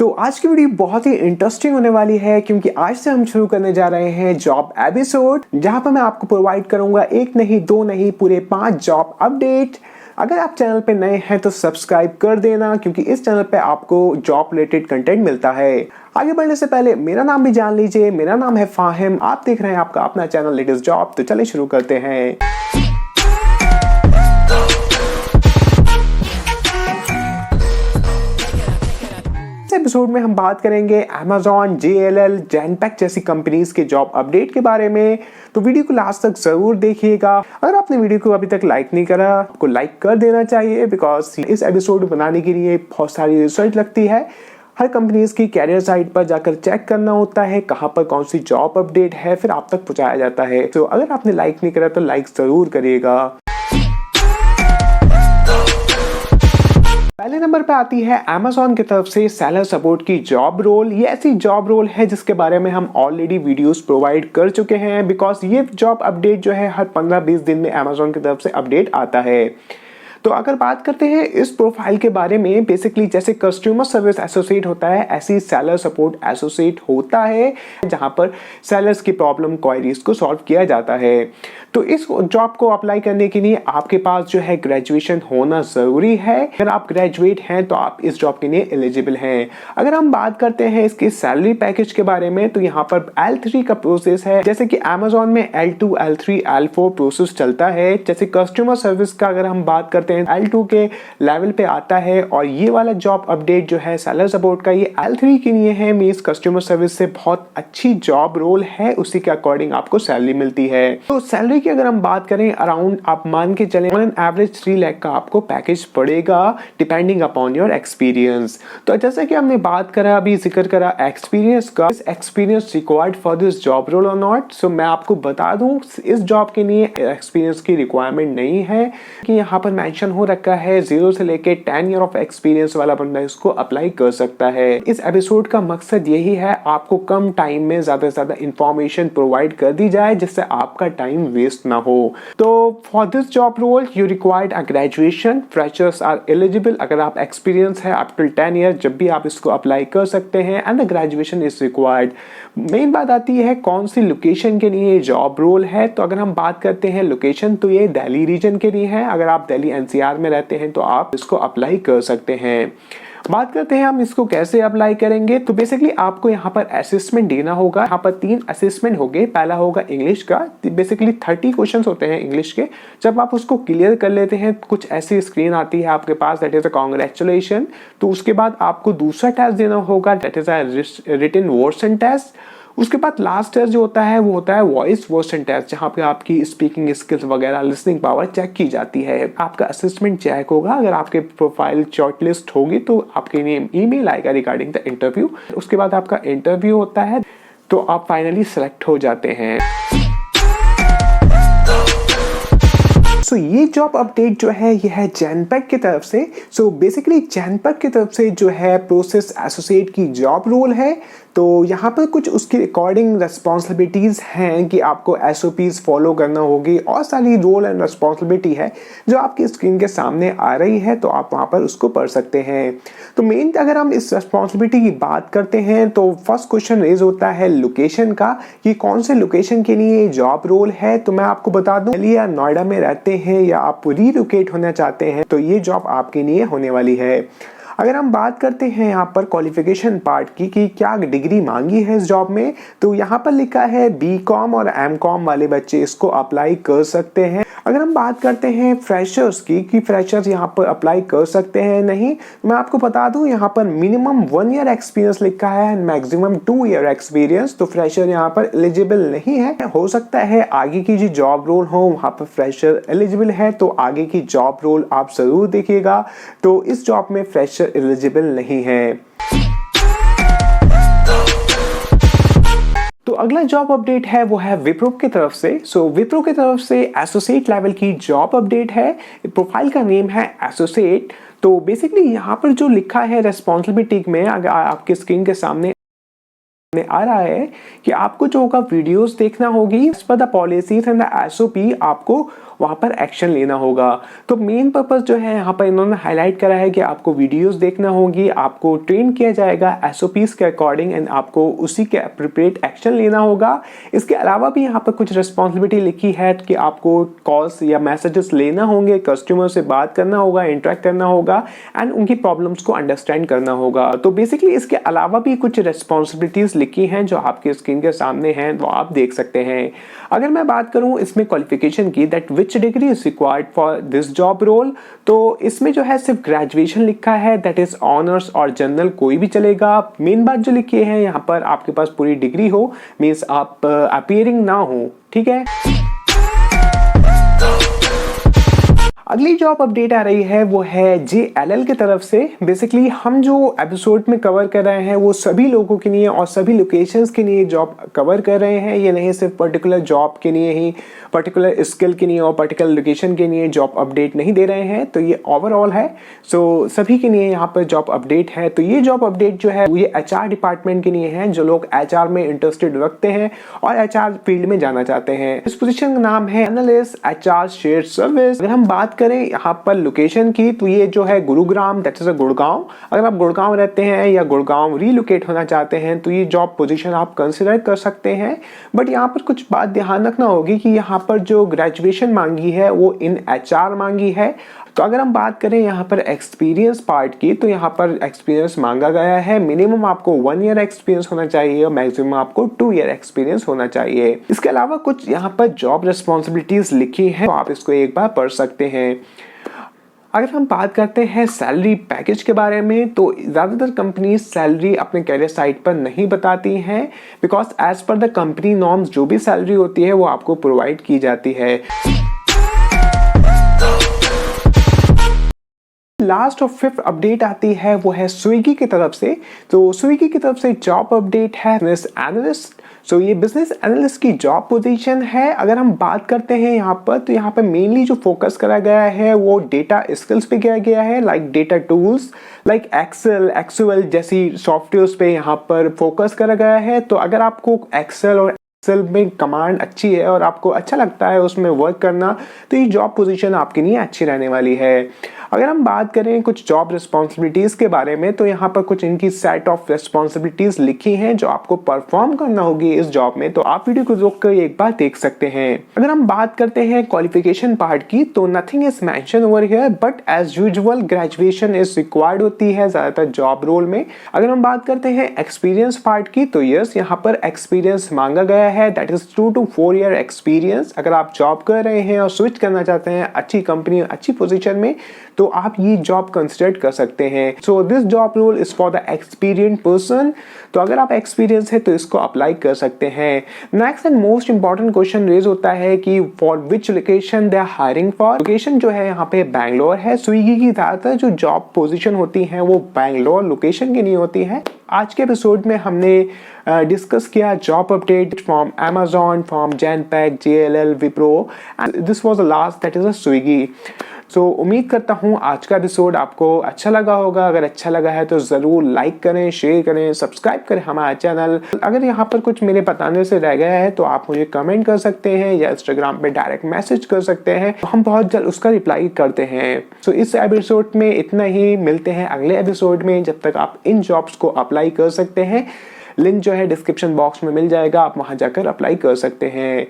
तो आज की वीडियो बहुत ही इंटरेस्टिंग होने वाली है क्योंकि आज से हम शुरू करने जा रहे हैं जॉब एपिसोड, जहां पर मैं आपको प्रोवाइड करूंगा एक नहीं दो नहीं पूरे 5 जॉब अपडेट। अगर आप चैनल पे नए हैं तो सब्सक्राइब कर देना क्योंकि इस चैनल पे आपको जॉब रिलेटेड कंटेंट मिलता है। आगे बढ़ने से पहले मेरा नाम भी जान लीजिए, मेरा नाम है फाहिम, आप देख रहे हैं आपका अपना चैनल लेटेस्ट जॉब। तो चलिए शुरू करते हैं। एपिसोड में हम बात करेंगे Amazon, JLL, Genpact जैसी कंपनीज के जॉब अपडेट के बारे में। तो वीडियो को लास्ट तक जरूर देखिएगा। अगर आपने वीडियो को अभी तक लाइक नहीं करा, आपको लाइक कर देना चाहिए बिकॉज इस एपिसोड बनाने के लिए बहुत सारी रिसर्च लगती है। हर कंपनीज की कैरियर साइट पर जाकर चेक करना होता है कहां पर कौन सी जॉब अपडेट है, फिर आप तक पहुंचाया जाता है। तो अगर आपने लाइक नहीं करा तो लाइक जरूर करिएगा। पहले नंबर पे आती है Amazon की तरफ से सेलर सपोर्ट की जॉब रोल। ये ऐसी जॉब रोल है जिसके बारे में हम ऑलरेडी वीडियोस प्रोवाइड कर चुके हैं बिकॉज ये जॉब अपडेट जो है हर 15-20 दिन में Amazon की तरफ से अपडेट आता है। तो अगर बात करते हैं इस प्रोफाइल के बारे में, बेसिकली जैसे कस्टमर सर्विस एसोसिएट होता है ऐसी सेलर सपोर्ट एसोसिएट होता है जहां पर सेलर्स की प्रॉब्लम क्वेरीज को सॉल्व किया जाता है। तो इस जॉब को अप्लाई करने के लिए आपके पास जो है ग्रेजुएशन होना जरूरी है। अगर आप ग्रेजुएट हैं तो आप इस जॉब के लिए एलिजिबल हैं। अगर हम बात करते हैं इसके सैलरी पैकेज के बारे में तो यहाँ पर L3 का प्रोसेस है, जैसे कि Amazon में L2, L3, L4 प्रोसेस चलता है। जैसे कस्टमर सर्विस का अगर हम बात करते हैं L2 के लेवल पे आता है और ये वाला जॉब अपडेट जो है सेलर सपोर्ट का ये L3 के लिए है। मींस कस्टमर सर्विस से बहुत अच्छी जॉब रोल है, उसी के अकॉर्डिंग आपको सैलरी मिलती है। तो सैलरी की अगर हम बात करें अराउंड आप मान के चलें ऑन एन एवरेज 3 लाख का आपको पैकेज पड़ेगा डिपेंडिंग अपॉन योर एक्सपीरियंस। तो जैसे कि हमने बात करा, अभी जिक्र करा एक्सपीरियंस का, इस experience required for this job role और नॉट। सो मैं आपको बता दूं इस जॉब के लिए एक्सपीरियंस की रिक्वायरमेंट नहीं है कि यहाँ पर मेंशन हो रखा है 0 से लेके 10 ईयर ऑफ एक्सपीरियंस वाला बंदा इसको अप्लाई कर सकता है। इस एपिसोड का मकसद यही है आपको कम टाइम में ज्यादा से ज्यादा इंफॉर्मेशन प्रोवाइड कर दी जाए जिससे आपका टाइम वेस्ट ना हो। तो for this job role you required a graduation, freshers are eligible. अगर आप एक्सपीरियंस है अप टू 10 ईयर जब भी आप इसको अप्लाई कर सकते हैं and the graduation is required. Main बात आती है कौन सी लोकेशन के लिए जॉब रोल है। तो अगर हम बात करते हैं लोकेशन तो ये दिल्ली रीजन के लिए है। अगर आप दिल्ली NCR में रहते हैं तो आप इसको अप्लाई कर सकते हैं। बात करते हैं हम इसको कैसे अप्लाई करेंगे। तो बेसिकली आपको यहाँ पर असेसमेंट देना होगा। यहाँ पर 3 असेसमेंट होंगे। पहला होगा इंग्लिश का, बेसिकली 30 क्वेश्चंस होते हैं इंग्लिश के। जब आप उसको क्लियर कर लेते हैं कुछ ऐसी स्क्रीन आती है आपके पास, दैट इज अ कांग्रेचुलेशन। तो उसके बाद आपको दूसरा टेस्ट देना होगा, that is a written version test. उसके बाद लास्ट टेस्ट जो होता है वो होता है वॉइस वर्सन टेस्ट, जहां पे आपकी स्पीकिंग स्किल्स वगैरह लिसनिंग पावर चेक की जाती है। आपका असेसमेंट चेक होगा। अगर आपके प्रोफाइल शॉर्टलिस्ट होगी तो आपके लिए ईमेल आएगा रिगार्डिंग द इंटरव्यू। उसके बाद आपका इंटरव्यू होता है तो आप फाइनली सेलेक्ट हो जाते हैं। सो ये जॉब अपडेट जो है ये है Genpact की तरफ से। सो बेसिकली Genpact की तरफ से जो है प्रोसेस एसोसिएट की जॉब रोल है। तो यहाँ पर कुछ उसके अकॉर्डिंग रिस्पॉन्सिबिलिटीज हैं कि आपको SOPs फॉलो करना होगी और सारी रोल एंड रिस्पॉन्सिबिलिटी है जो आपकी स्क्रीन के सामने आ रही है। तो आप वहाँ पर उसको पढ़ सकते हैं। तो मेन अगर हम इस रिस्पॉन्सिबिलिटी की बात करते हैं तो फर्स्ट क्वेश्चन रेज होता है लोकेशन का कि कौन से लोकेशन के लिए जॉब रोल है। तो मैं आपको बता दूं दिल्ली या नोएडा में रहते हैं या आप रीलोकेट होना चाहते हैं तो ये जॉब आपके लिए होने वाली है। अगर हम बात करते हैं यहाँ पर क्वालिफिकेशन पार्ट की कि क्या डिग्री मांगी है इस जॉब में, तो यहाँ पर लिखा है BCom और MCom वाले बच्चे इसको अप्लाई कर सकते हैं। अगर हम बात करते हैं फ्रेशर्स की कि फ्रेशर्स यहाँ पर अप्लाई कर सकते हैं नहीं, मैं आपको बता दूं यहाँ पर मिनिमम 1 ईयर एक्सपीरियंस लिखा है एंड मैक्सिमम 2 ईयर एक्सपीरियंस। तो फ्रेशर यहाँ पर एलिजिबल नहीं है। हो सकता है आगे की जो जॉब रोल हो वहाँ पर फ्रेशर एलिजिबल है, तो आगे की जॉब रोल आप जरूर देखिएगा। तो इस जॉब में फ्रेशर एलिजिबल नहीं है। तो अगला जॉब अपडेट है वो है विप्रो की तरफ से। सो विप्रो की तरफ से एसोसिएट लेवल की जॉब अपडेट है। प्रोफाइल का नेम है एसोसिएट। तो बेसिकली यहाँ पर जो लिखा है रेस्पॉन्सिबिलिटी में, अगर आपके स्क्रीन के सामने में आ रहा है कि आपको जो होगा वीडियोस देखना होगी, as per the policies and the SOP आपको वहाँ पर एक्शन लेना होगा। तो मेन पर्पस जो है यहाँ पर इन्होंने हाईलाइट करा है कि आपको वीडियोस देखना होगी, आपको ट्रेन किया जाएगा एसओपीज के अकॉर्डिंग एंड आपको उसी के अप्रोप्रिएट एक्शन लेना होगा। इसके अलावा भी यहाँ पर कुछ रिस्पॉन्सिबिलिटी लिखी है कि आपको कॉल्स या मैसेजेस लेना होंगे, कस्टमर से बात करना होगा, इंटरेक्ट करना होगा एंड उनकी प्रॉब्लम्स को अंडरस्टैंड करना होगा। तो बेसिकली इसके अलावा भी कुछ रिस्पॉन्सिबिलिटीज लिखी हैं जो आपके स्क्रीन के सामने हैं, तो आप देख सकते हैं। अगर मैं बात करूं इसमें क्वालिफिकेशन की, that which degree is required for this job role, तो इसमें जो है सिर्फ ग्रेजुएशन लिखा है, दैट इज ऑनर्स और जनरल कोई भी चलेगा। मेन बात जो लिखी है यहाँ पर आपके पास पूरी डिग्री हो, मीन्स आप अपीयरिंग ना हो, ठीक है। अगली जॉब अपडेट आ रही है वो है JLL की तरफ से। बेसिकली हम जो एपिसोड में कवर कर रहे हैं वो सभी लोगों के लिए और सभी लोकेशंस के लिए जॉब कवर कर रहे हैं। ये नहीं सिर्फ पर्टिकुलर जॉब के लिए ही, पर्टिकुलर स्किल के लिए और पर्टिकुलर लोकेशन के लिए जॉब अपडेट नहीं दे रहे हैं, तो ये ओवरऑल है। सो सभी के लिए यहाँ पर जॉब अपडेट है। तो ये जॉब अपडेट जो है ये HR डिपार्टमेंट के लिए है, जो लोग HR में इंटरेस्टेड रखते हैं और HR फील्ड में जाना चाहते हैं। इस पोजीशन का नाम है एनालिस्ट HR शेयर सर्विस। अगर हम बात करें यहाँ पर लोकेशन की, तो ये जो है गुरुग्राम, दैट इज गुड़गांव। अगर आप गुड़गांव रहते हैं या गुड़गांव रीलोकेट होना चाहते हैं तो ये जॉब पोजीशन आप कंसिडर कर सकते हैं। बट यहाँ पर कुछ बात ध्यान रखना होगी कि यहाँ पर जो ग्रेजुएशन मांगी है वो इन HR मांगी है। तो अगर हम बात करें यहाँ पर एक्सपीरियंस पार्ट की, तो यहाँ पर एक्सपीरियंस मांगा गया है। मिनिमम आपको 1 ईयर एक्सपीरियंस होना चाहिए और मैक्सिमम आपको 2 ईयर एक्सपीरियंस होना चाहिए। इसके अलावा कुछ यहाँ पर जॉब रिस्पॉन्सिबिलिटीज लिखी हैं, तो आप इसको एक बार पढ़ सकते हैं। अगर हम बात करते हैं सैलरी पैकेज के बारे में, तो ज़्यादातर कंपनी सैलरी अपने कैरियर साइट पर नहीं बताती हैं, because as per the company norms जो भी सैलरी होती है वो आपको प्रोवाइड की जाती है। लास्ट और फिफ्थ अपडेट आती है वो है स्विगी की तरफ से। तो स्विगी की तरफ से जॉब अपडेट है बिजनेस एनालिस्ट। सो ये बिजनेस एनालिस्ट की जॉब पोजीशन है। अगर हम बात करते हैं यहाँ पर, तो यहाँ पर मेनली जो फोकस करा गया है वो डेटा स्किल्स पे किया गया है, like data tools like excel, excel जैसी सॉफ्टवेयर्स पे यहाँ पर फोकस करा गया है। तो अगर आपको एक्सेल और एक्सेल में कमांड अच्छी है और आपको अच्छा लगता है उसमें वर्क करना, तो ये जॉब पोजीशन आपके लिए अच्छी रहने वाली है। अगर हम बात करें कुछ जॉब रिस्पॉन्सिबिलिटीज के बारे में, तो यहाँ पर कुछ इनकी सेट ऑफ रिस्पॉन्सिबिलिटीज लिखी हैं जो आपको परफॉर्म करना होगी इस जॉब में। तो आप वीडियो को रोक कर एक बार देख सकते हैं। अगर हम बात करते हैं क्वालिफिकेशन पार्ट की, तो nothing is mention over here, but as usual graduation is required होती है ज्यादातर जॉब रोल में। अगर हम बात करते हैं एक्सपीरियंस पार्ट की, तो यस यहाँ पर एक्सपीरियंस मांगा गया है, that is 2 to 4 year experience. अगर आप जॉब कर रहे हैं और स्विच करना चाहते हैं अच्छी कंपनी अच्छी पोजीशन में, तो आप ये जॉब कंसिडर कर सकते हैं। So this job role is for the experienced person. तो अगर आप एक्सपीरियंस है तो इसको अप्लाई कर सकते हैं। Next and most important question raise होता है कि for which location they are hiring for. Location जो है यहाँ पे बैंगलोर है। स्विगी की ज्यादातर जो जॉब पोजीशन होती है वो बैंगलोर लोकेशन की नहीं होती है। आज के एपिसोड में हमने डिस्कस किया job update from Amazon, from Genpact, JLL, Wipro, and this was the last, that is a Swiggy। सो उम्मीद करता हूँ आज का एपिसोड आपको अच्छा लगा होगा। अगर अच्छा लगा है तो ज़रूर लाइक करें, शेयर करें, सब्सक्राइब करें हमारा चैनल। अगर यहाँ पर कुछ मेरे बताने से रह गया है तो आप मुझे कमेंट कर सकते हैं या इंस्टाग्राम पे डायरेक्ट मैसेज कर सकते हैं, हम बहुत जल्द उसका रिप्लाई करते हैं। सो इस एपिसोड में इतना ही, मिलते हैं अगले एपिसोड में। जब तक आप इन जॉब्स को अप्लाई कर सकते हैं, लिंक जो है डिस्क्रिप्शन बॉक्स में मिल जाएगा, आप वहाँ जाकर अप्लाई कर सकते हैं।